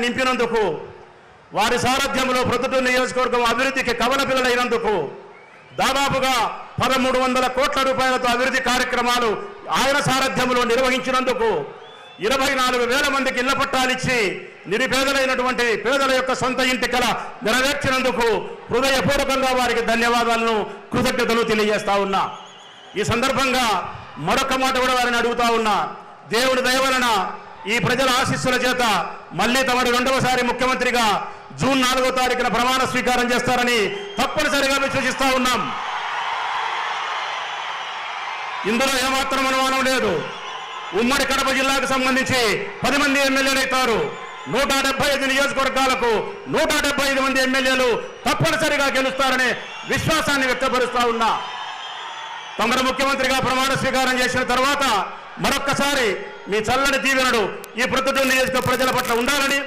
నింపినందుకు, వారి సారథ్యంలో ప్రొద్దుటూరు నియోజకవర్గం అభివృద్ధికి కవల పిల్లలైనందుకు, దాదాపుగా 1300 కోట్ల రూపాయలతో అభివృద్ధి కార్యక్రమాలు ఆయన సారథ్యంలో నిర్వహించినందుకు, 24,000 మందికి ఇళ్ల పట్టాలిచ్చి నిరుపేదలైనటువంటి పేదల యొక్క సొంత ఇంటి కల నెరవేర్చినందుకు హృదయపూర్వకంగా వారికి ధన్యవాదాలను, కృతజ్ఞతలు తెలియజేస్తా ఉన్నా. ఈ సందర్భంగా మరొక మాట కూడా వారిని అడుగుతా ఉన్నా. దేవుని దయ వలన ఈ ప్రజల ఆశీస్సుల చేత మళ్ళీ తమరు 2వసారి ముఖ్యమంత్రిగా జూన్ 4వ తారీఖున ప్రమాణ స్వీకారం చేస్తారని తప్పనిసరిగా సూచిస్తా ఉన్నాం. ఇందులో ఏమాత్రం అనుమానం లేదు. ఉమ్మడి కడప జిల్లాకు సంబంధించి 10 మంది ఎమ్మెల్యేలు అవుతారు. 175 నియోజకవర్గాలకు 175 మంది ఎమ్మెల్యేలు తప్పనిసరిగా గెలుస్తారనే విశ్వాసాన్ని వ్యక్తపరుస్తా ఉన్నా. తమరు ముఖ్యమంత్రిగా ప్రమాణ స్వీకారం చేసిన తర్వాత మరొక్కసారి మీ చల్లని దీవెనలు ఈ ప్రొద్దుటూరు నియోజకవర్గ ప్రజల పట్ల ఉండాలని